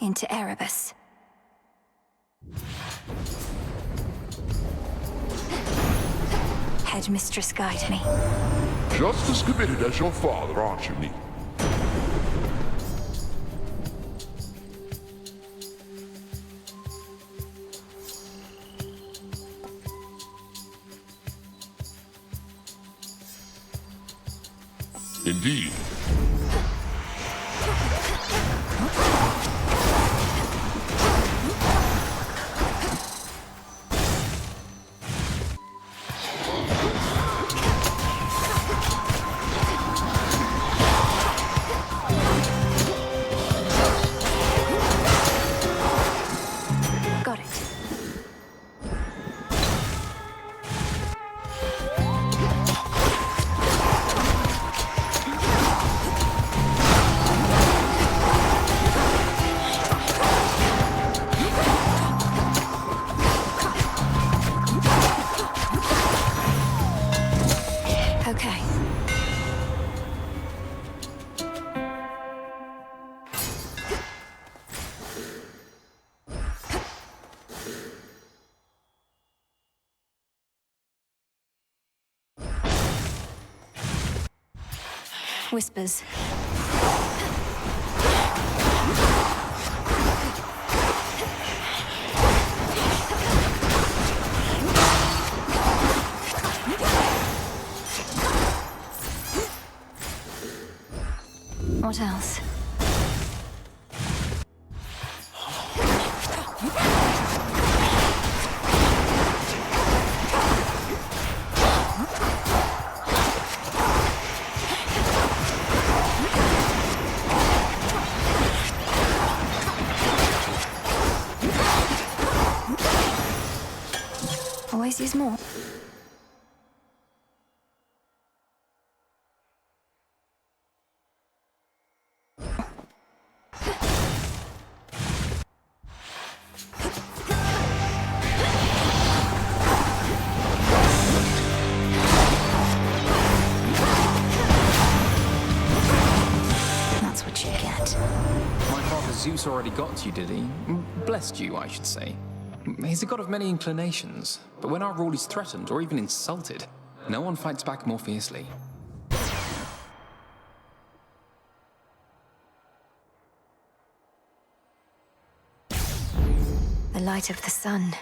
into Erebus. Headmistress, guide me. Just as committed as your father, aren't you, Neat? Indeed. Got it. Okay. Whispers. What else? Always use more. That's what you get. My father Zeus already got you, did he? Blessed you, I should say. He's a god of many inclinations, but when our rule is threatened or even insulted, no one fights back more fiercely. The light of the sun.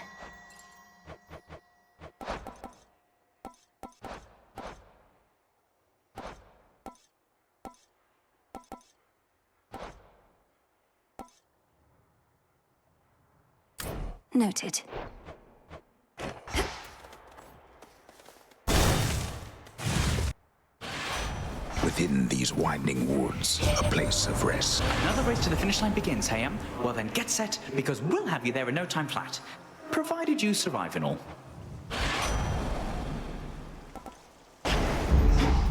Noted. Within these winding woods, a place of rest. Another race to the finish line begins, Hayam. Well then, get set, because we'll have you there in no time flat. Provided you survive and all.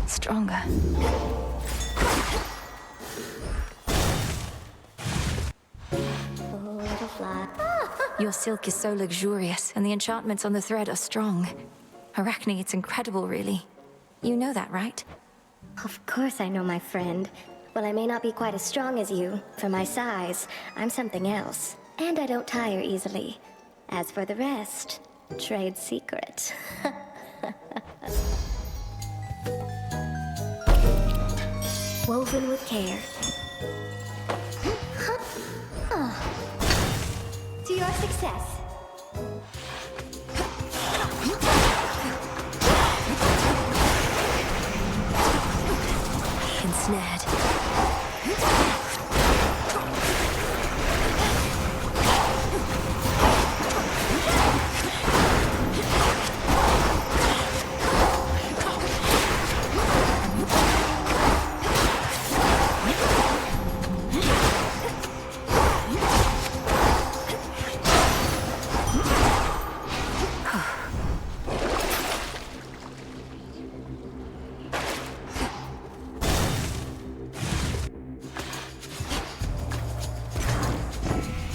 Stronger. Your silk is so luxurious, and the enchantments on the thread are strong. Arachne, it's incredible, really. You know that, right? Of course I know, my friend. Well, I may not be quite as strong as you. For my size, I'm something else. And I don't tire easily. As for the rest, trade secret. Woven with care. To your success. Ensnared.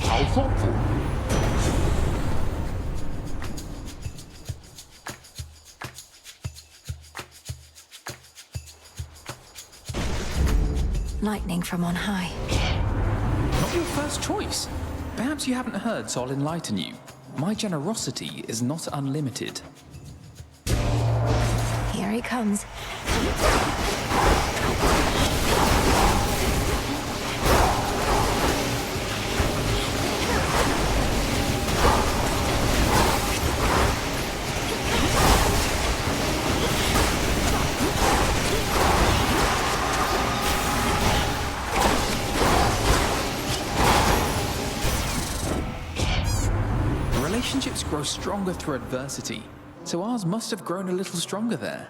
How thoughtful. Lightning from on high. Not was your first choice. Perhaps you haven't heard, so I'll enlighten you. My generosity is not unlimited. Here he comes. Relationships grow stronger through adversity, so ours must have grown a little stronger there.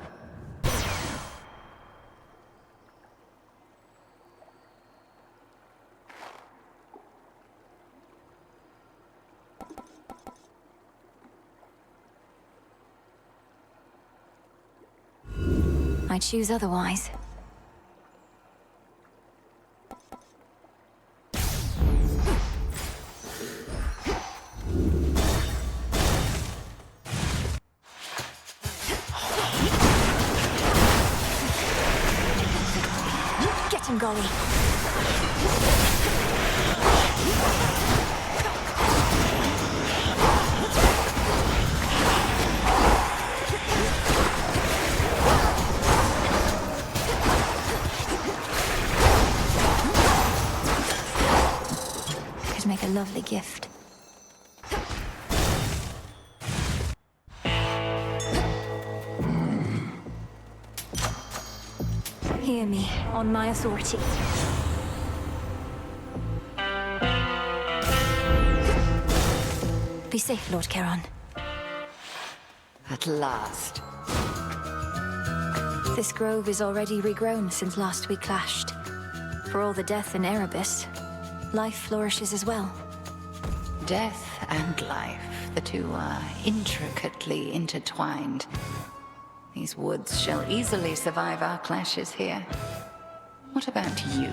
I choose otherwise. Get him, Golly. Could make a lovely gift. Hear me, on my authority. Be safe, Lord Charon. At last. This grove is already regrown since last we clashed. For all the death in Erebus, life flourishes as well. Death and life, the two are intricately intertwined. These woods shall easily survive our clashes here. What about you?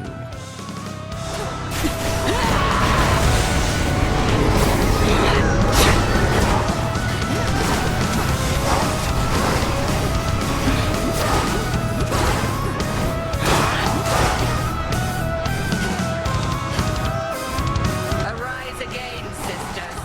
Arise again, sisters.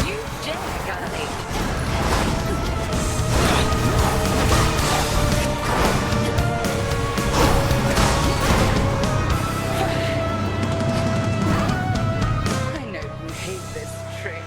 You dare, girlie. I know you hate this trick.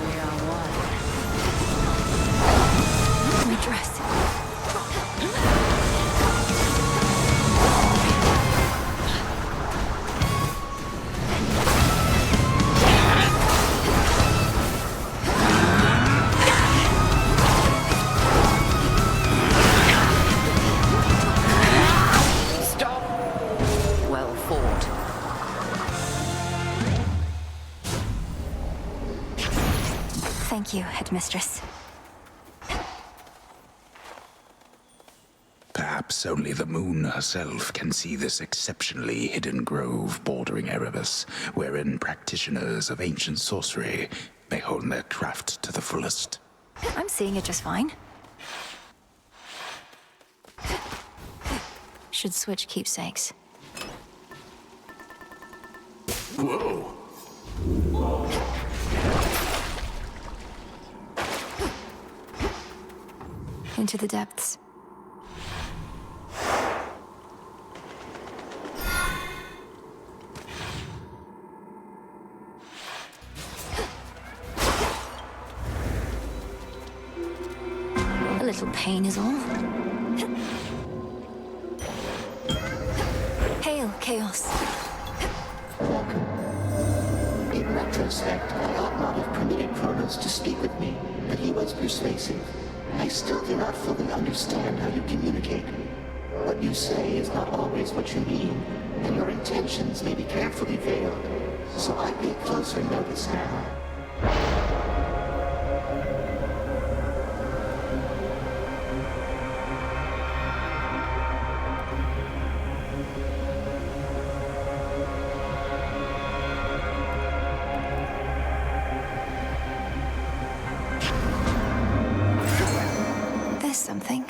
We are one. My dress. Stop! Well fought. Thank you, Headmistress. Perhaps only the moon herself can see this exceptionally hidden grove bordering Erebus, wherein practitioners of ancient sorcery may hone their craft to the fullest. I'm seeing it just fine. Should switch keepsakes. Whoa! Into the depths. A little pain is all. Hail, Chaos. In retrospect, I ought not have permitted Chronos to speak with me, but he was persuasive. I still do not fully understand how you communicate. What you say is not always what you mean, and your intentions may be carefully veiled, so I pay closer notice now. There's something.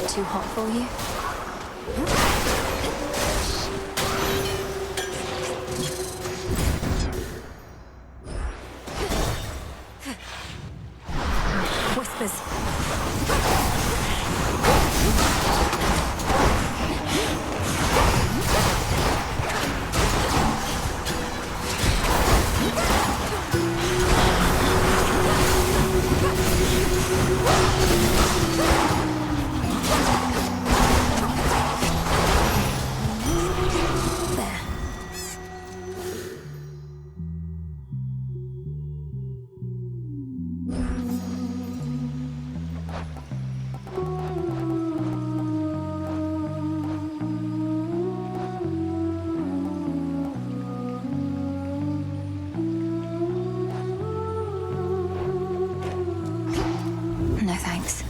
Too hot for you? Whispers. No thanks.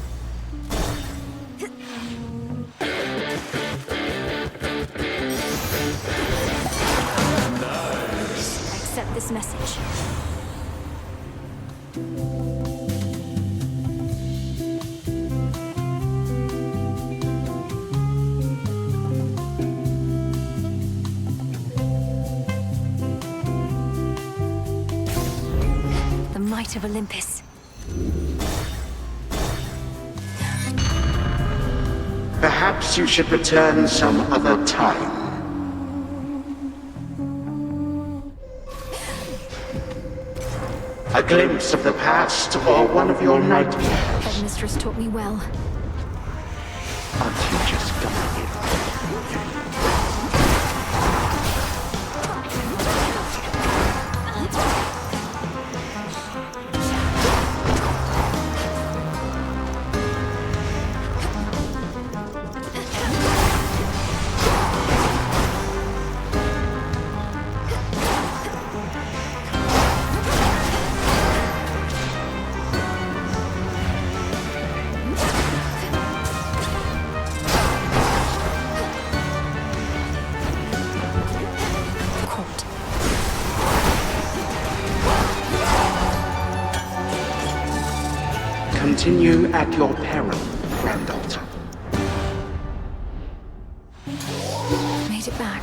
Accept this message. The might of Olympus. Perhaps you should return some other time. A glimpse of the past or one of your nightmares. Headmistress taught me well. Aren't you just gonna give? Continue at your peril, granddaughter. Made it back.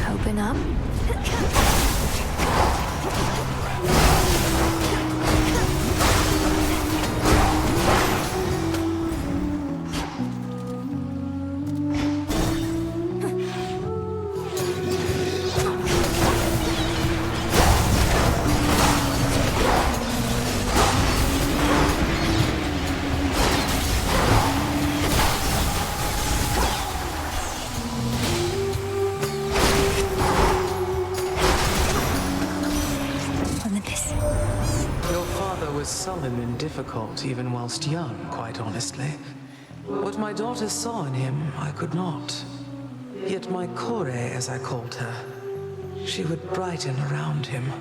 Open up. Sullen and difficult even whilst young, quite honestly. What my daughter saw in him, I could not. Yet my Kore, as I called her, she would brighten around him.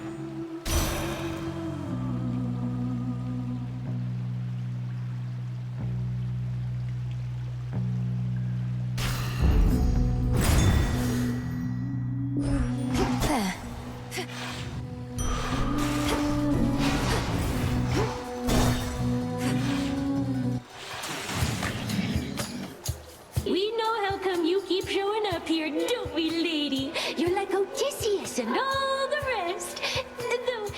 and all the rest. Though,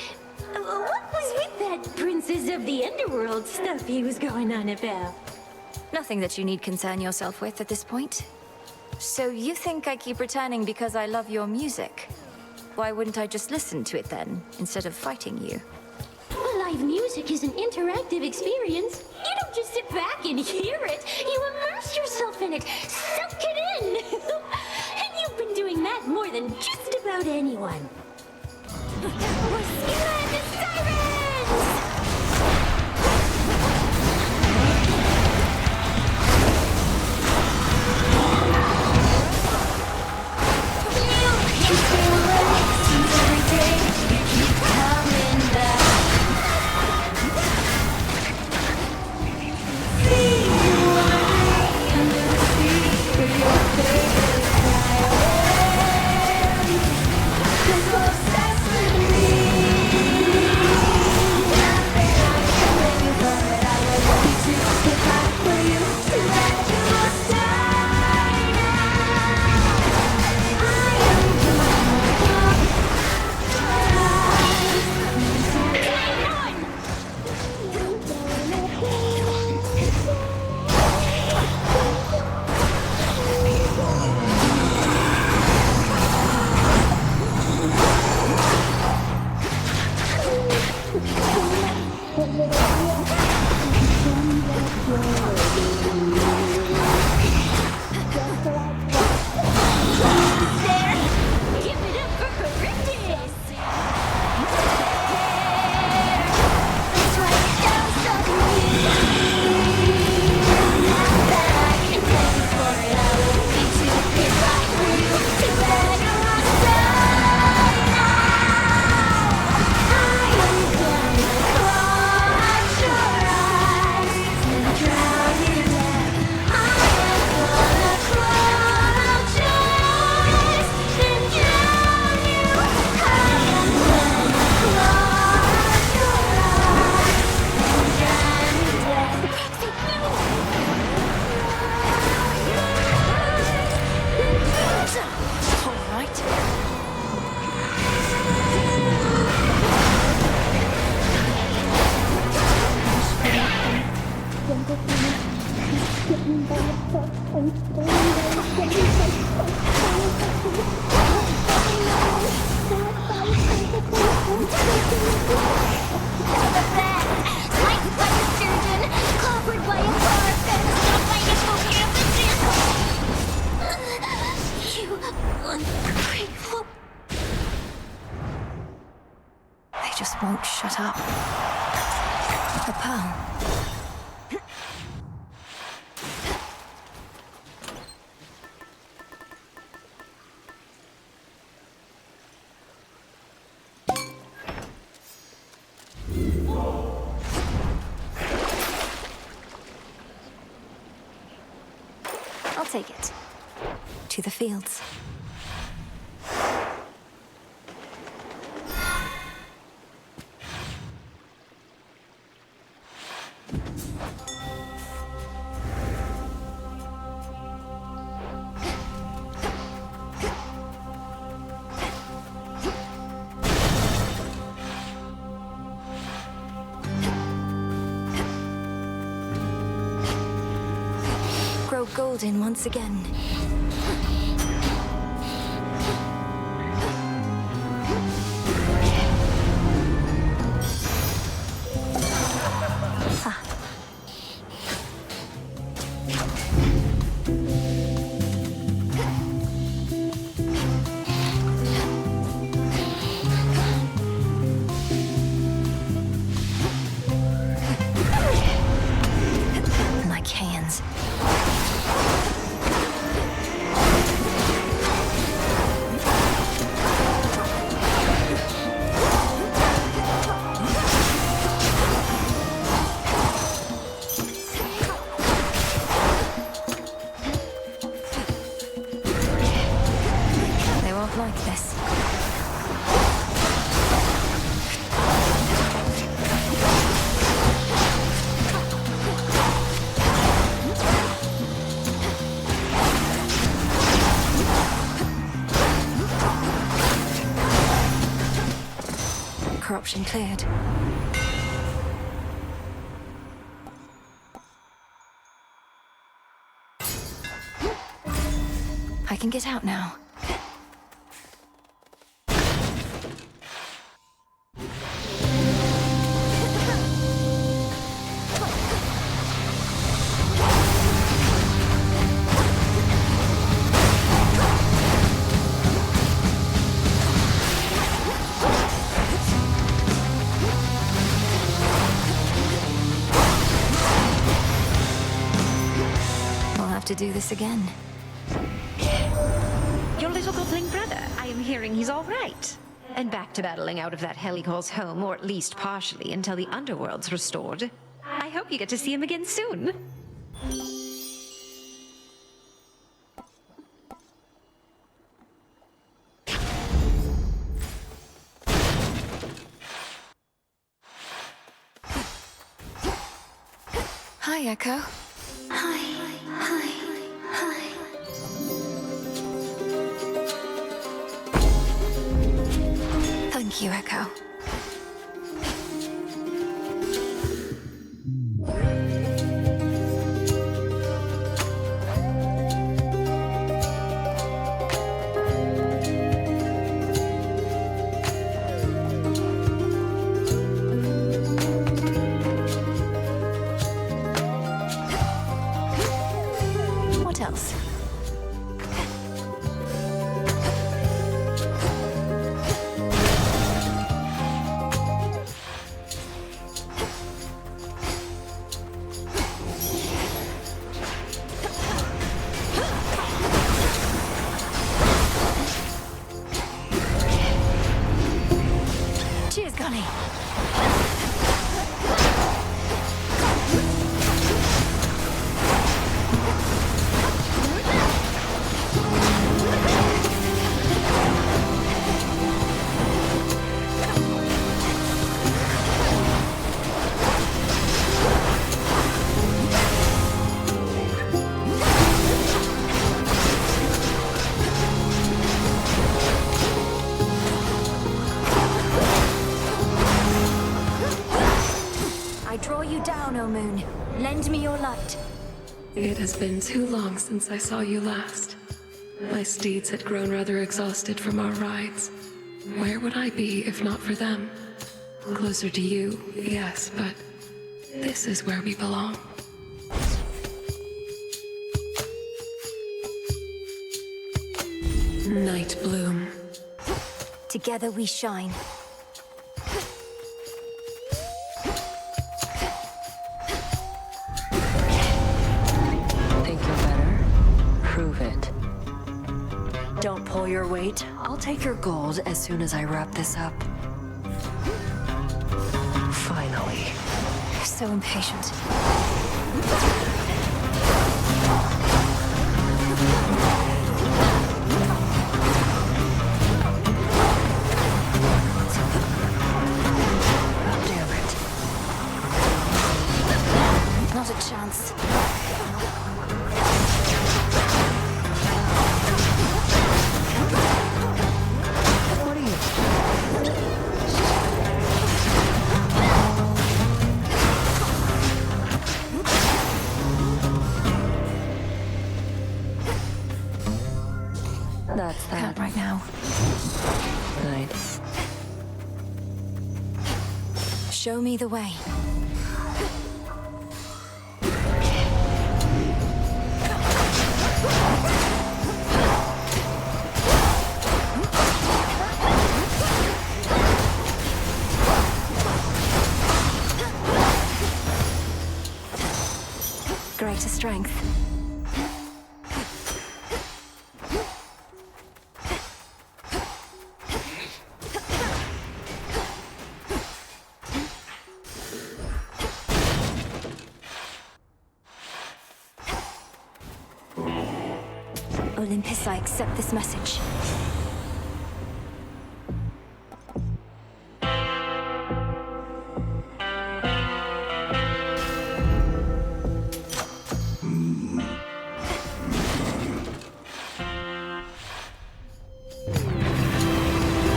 what was with that Princess of the Underworld stuff he was going on about? Nothing that you need concern yourself with at this point. So you think I keep returning because I love your music? Why wouldn't I just listen to it then, instead of fighting you? Well, live music is an interactive experience. You don't just sit back and hear it. You immerse yourself in it, soak it in. And you've been doing that more than just about anyone. We're the Sirens! just won't shut up. A pearl. I'll take it. To the fields. Grow golden once again. Like hands. corruption cleared. I can get out now. To do this again. Your little goblin brother, I am hearing he's all right. And back to battling out of that hell he calls home, or at least partially, until the Underworld's restored. I hope you get to see him again soon. Hi, Echo. Thank you, Echo. What else? Cheers, Gunny. Draw you down, O Moon. Lend me your light. It has been too long since I saw you last. My steeds had grown rather exhausted from our rides. Where would I be if not for them? Closer to you, yes, but this is where we belong. Night Bloom. Together we shine. Think you're better? Prove it. Don't pull your weight. I'll take your gold as soon as I wrap this up. Finally. You're so impatient. Not a chance. What are you? That's that. Can't right now. Good. Show me the way. Greater strength. Olympus, I accept this message.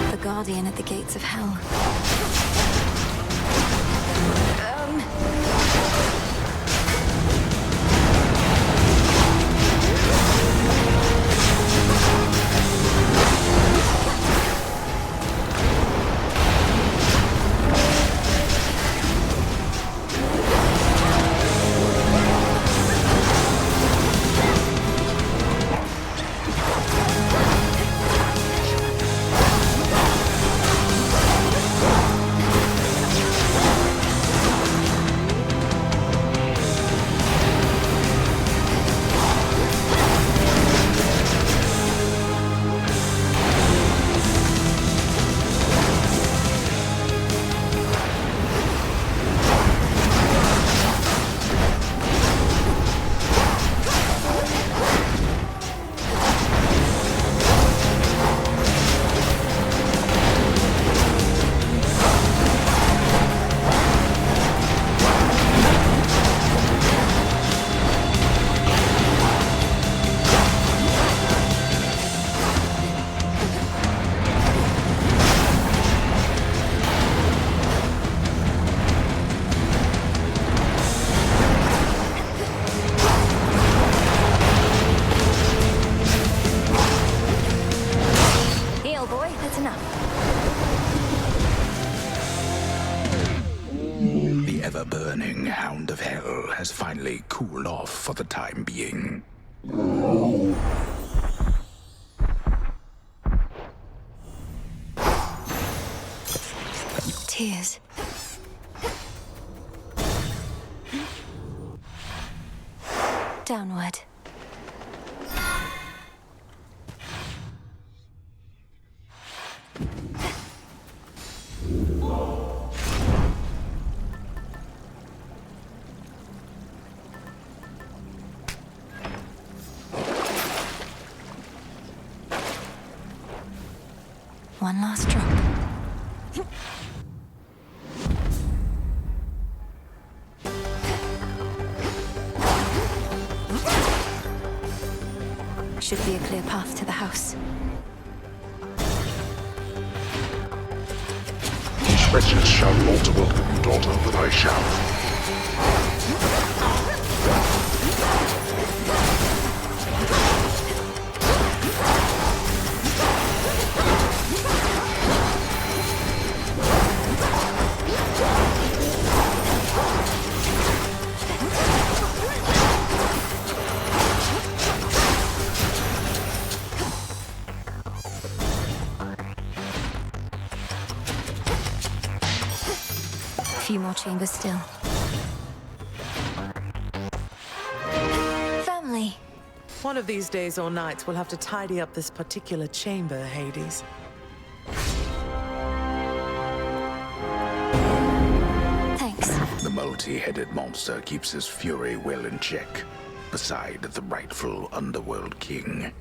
The Guardian at the gates of hell. The ever-burning hound of hell has finally cooled off for the time being. Tears. Downward. One last drop. Should be a clear path to the house. These wretches shall not welcome you, daughter, but I shall. Few more chambers still. Family. One of these days or nights, we'll have to tidy up this particular chamber, Hades. Thanks. The multi-headed monster keeps his fury well in check, beside the rightful Underworld king.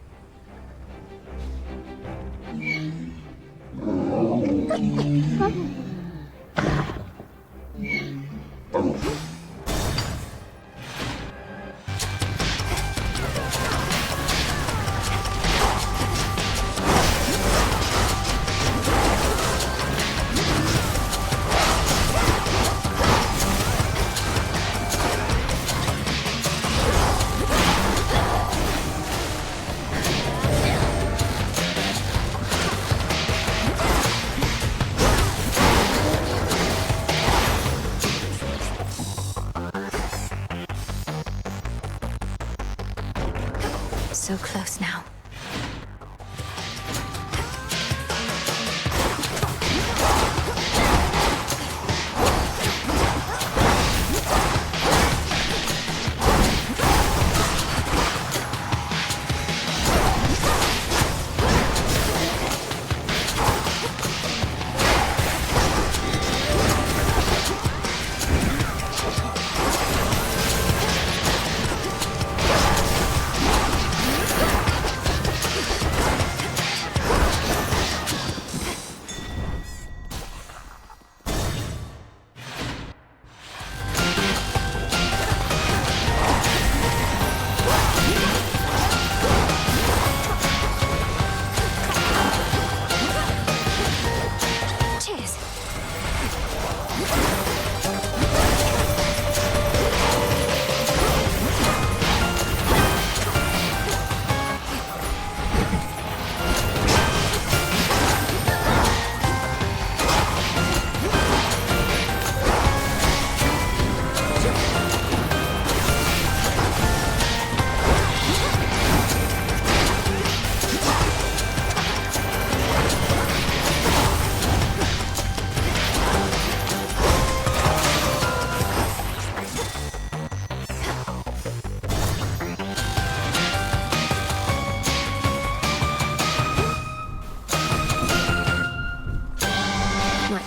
So close now.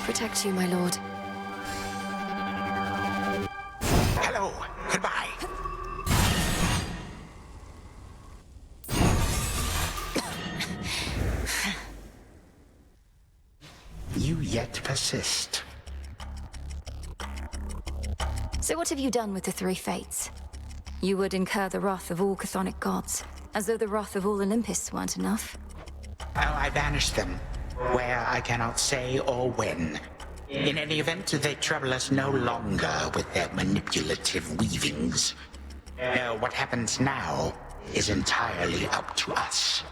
Protect you, my lord. Hello, goodbye. You yet persist. So what have you done with the three fates? You would incur the wrath of all chthonic gods, as though the wrath of all Olympus weren't enough. Oh, I banished them, where I cannot say or when. In any event, they trouble us no longer with their manipulative weavings. No, what happens now is entirely up to us.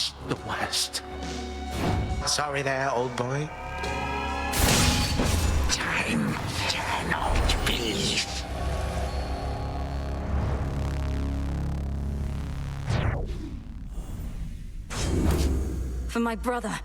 just the worst. Sorry there, old boy. Time cannot be. For my brother.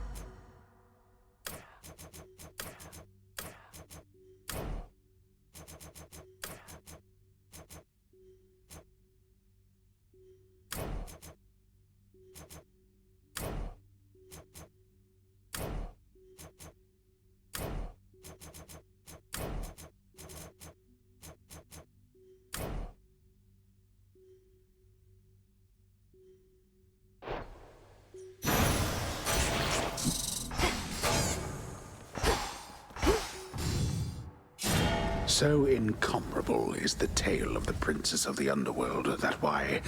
So incomparable is the tale of the princess of the Underworld that why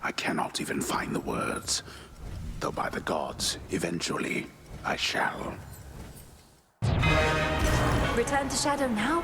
I cannot even find the words. Though by the gods, eventually, I shall. Return to Shadow now?